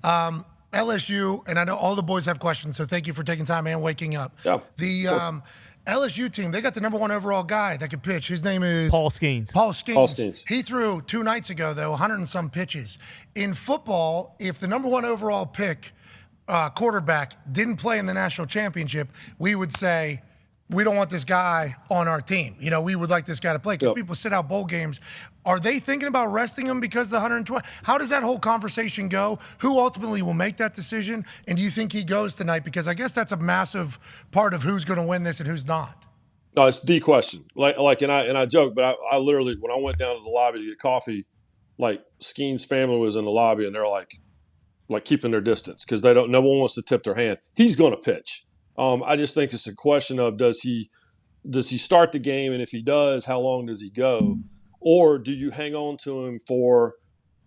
LSU, and I know all the boys have questions, so thank you for taking time and waking up. Yeah, the LSU team, they got the number one overall guy that can pitch. His name is Paul Skeens. Paul Skeens. He threw 2 nights ago, though, 100 and some pitches. In football, if the number one overall pick quarterback didn't play in the national championship, we would say, we don't want this guy on our team. You know, we would like this guy to play because people sit out bowl games. Are they thinking about resting him because of the 120? How does that whole conversation go? Who ultimately will make that decision? And do you think he goes tonight? Because I guess that's a massive part of who's going to win this and who's not. No, it's the question. And I joke, but I literally, when I went down to the lobby to get coffee, like Skeen's family was in the lobby and they're like keeping their distance because no one wants to tip their hand. He's going to pitch. I just think it's a question of does he start the game, and if he does, how long does he go, or do you hang on to him for,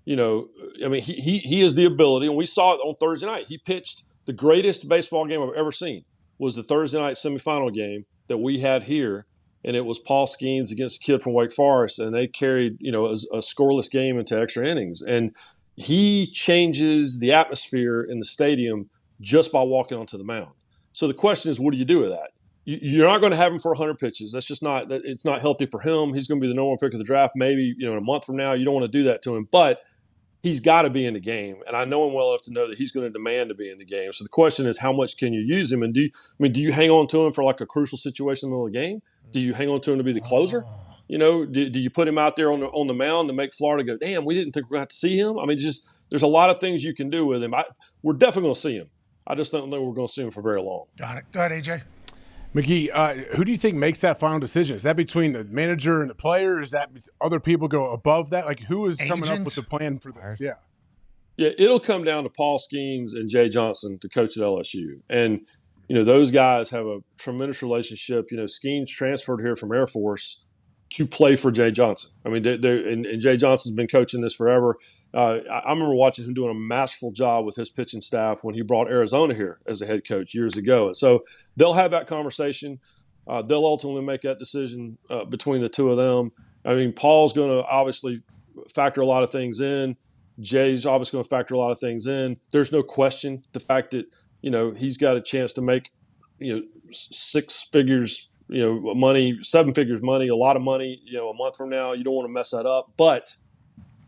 he has the ability, and we saw it on Thursday night. He pitched the greatest baseball game I've ever seen. Was the Thursday night semifinal game that we had here, and it was Paul Skeens against a kid from Wake Forest, and they carried a scoreless game into extra innings, and he changes the atmosphere in the stadium just by walking onto the mound. So the question is, what do you do with that? You're not going to have him for 100 pitches. That's just not – it's not healthy for him. He's going to be the number one pick of the draft maybe in a month from now. You don't want to do that to him. But he's got to be in the game, and I know him well enough to know that he's going to demand to be in the game. So the question is, how much can you use him? And do you hang on to him for like a crucial situation in the middle of the game? Do you hang on to him to be the closer? Do you put him out there on the mound to make Florida go, damn, we didn't think we're going to have to see him? There's a lot of things you can do with him. We're definitely going to see him. I just don't think we're going to see him for very long. Got it. Go ahead, AJ. McGee, who do you think makes that final decision? Is that between the manager and the player? Is that other people go above that? Like, who is coming up with the plan for this? Yeah. Yeah, it'll come down to Paul Skeens and Jay Johnson, the coach at LSU. And, those guys have a tremendous relationship. Skeens transferred here from Air Force to play for Jay Johnson. And Jay Johnson's been coaching this forever. I remember watching him doing a masterful job with his pitching staff when he brought Arizona here as a head coach years ago. And so they'll have that conversation. They'll ultimately make that decision between the two of them. Paul's going to obviously factor a lot of things in. Jay's obviously going to factor a lot of things in. There's no question the fact that, he's got a chance to make, 6 figures, money, 7 figures money, a lot of money, a month from now. You don't want to mess that up. But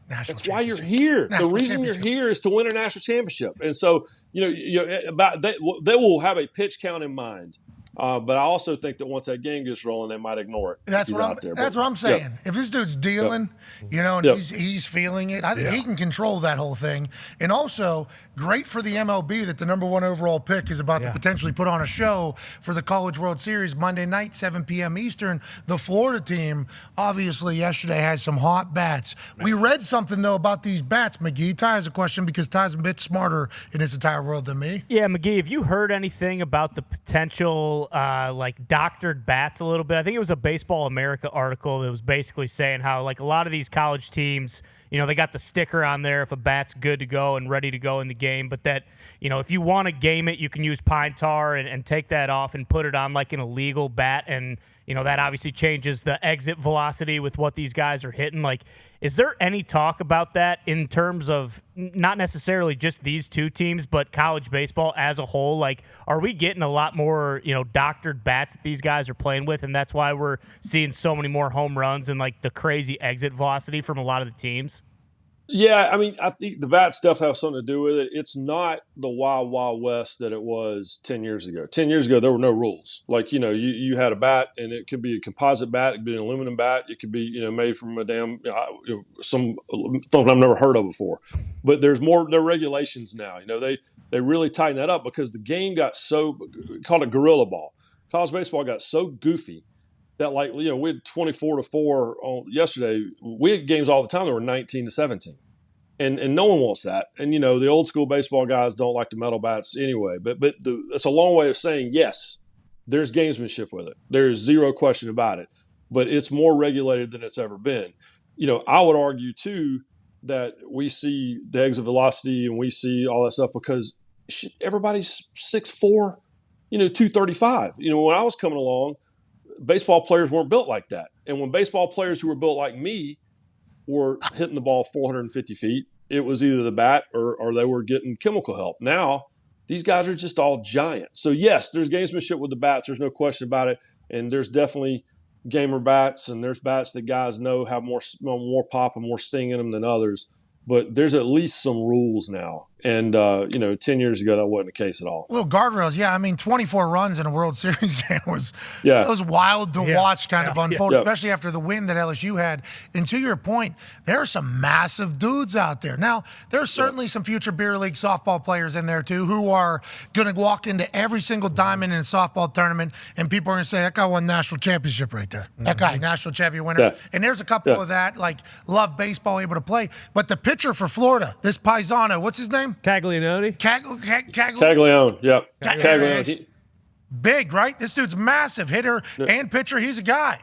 that's why you're here. The reason you're here is to win a national championship. And so, they will have a pitch count in mind. But I also think that once that game gets rolling, they might ignore it. That's what I'm saying. Yep. If this dude's dealing, and he's feeling it, I think he can control that whole thing. And also, great for the MLB that the number one overall pick is about to potentially put on a show for the College World Series Monday night, 7 p.m. Eastern. The Florida team, obviously, yesterday had some hot bats. We read something, though, about these bats. McGee, Ty has a question because Ty's a bit smarter in his entire world than me. Yeah, McGee, have you heard anything about the potential doctored bats a little bit? I think it was a Baseball America article that was basically saying how a lot of these college teams, they got the sticker on there if a bat's good to go and ready to go in the game, but that, if you want to game it, you can use pine tar and take that off and put it on like an illegal bat, and that obviously changes the exit velocity with what these guys are hitting. Is there any talk about that in terms of not necessarily just these two teams, but college baseball as a whole? Are we getting a lot more, doctored bats that these guys are playing with, and that's why we're seeing so many more home runs and the crazy exit velocity from a lot of the teams? Yeah, I think the bat stuff has something to do with it. It's not the wild, wild west that it was 10 years ago. 10 years ago, there were no rules. You had a bat, and it could be a composite bat. It could be an aluminum bat. It could be, made from a damn, something I've never heard of before. But there are regulations now. They really tighten that up because the game got called it gorilla ball. College baseball got so goofy that we had 24-4 on yesterday. We had games all the time that were 19-17, and no one wants that. And the old school baseball guys don't like the metal bats anyway. But that's a long way of saying yes, there's gamesmanship with it. There's zero question about it. But it's more regulated than it's ever been. I would argue too that we see the exit velocity and we see all that stuff because everybody's 6'4", 235. When I was coming along, baseball players weren't built like that. And when baseball players who were built like me were hitting the ball 450 feet, it was either the bat or they were getting chemical help. Now, these guys are just all giant. So, yes, there's gamesmanship with the bats. There's no question about it. And there's definitely gamer bats, and there's bats that guys know have more pop and more sting in them than others. But there's at least some rules now. And, 10 years ago, that wasn't the case at all. Little guardrails, yeah. I mean, 24 runs in a World Series game was wild to watch kind of unfold, especially after the win that LSU had. And to your point, there are some massive dudes out there. Now, there's certainly some future beer league softball players in there, too, who are going to walk into every single diamond in a softball tournament, and people are going to say, that guy won national championship right there. That guy, national champion winner. Yeah. And there's a couple of that, like, love baseball, able to play. But the pitcher for Florida, this Paisano, what's his name? Caglianone. Caglianone, yep. Caglianone. Big, right? This dude's massive. Hitter and pitcher. He's a guy.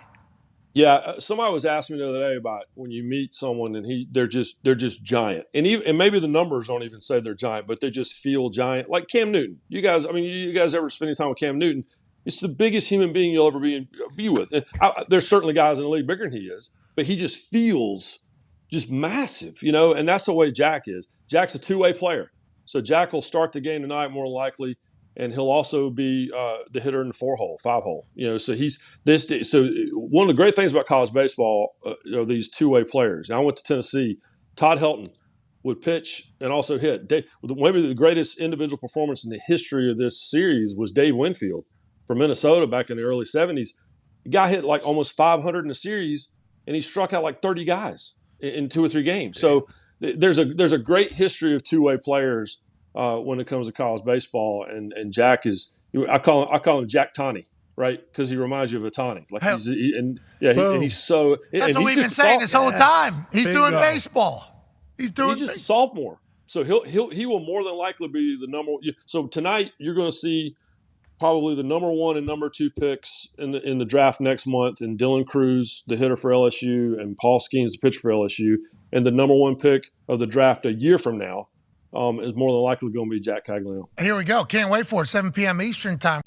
Yeah, somebody was asking me the other day about when you meet someone and they're just giant. And maybe the numbers don't even say they're giant, but they just feel giant. Like Cam Newton. You guys ever spend any time with Cam Newton? It's the biggest human being you'll ever be with. There's certainly guys in the league bigger than he is, but he just feels just massive, and that's the way Jack is. Jack's a two-way player. So Jack will start the game tonight more likely, and he'll also be the hitter in the 4-hole, 5-hole. So he's this. So one of the great things about college baseball are these two-way players. Now, I went to Tennessee. Todd Helton would pitch and also hit. Maybe the greatest individual performance in the history of this series was Dave Winfield from Minnesota back in the early 70s. The guy hit like almost 500 in a series, and he struck out like 30 guys in 2 or 3 games. So there's a great history of two-way players when it comes to college baseball, and Jack is I call him Jack Tani, right? Because he reminds you of Ohtani. Like he's so. That's what we've been saying this whole time. He's doing baseball. He's just a sophomore, so he will more than likely be the number. So tonight you're going to see probably the number 1 and number 2 picks in the draft next month, and Dylan Cruz, the hitter for LSU, and Paul Skeens, the pitcher for LSU, and the number 1 pick of the draft a year from now is more than likely going to be Jack Caglianone. Here we go. Can't wait for it. 7 p.m. Eastern time.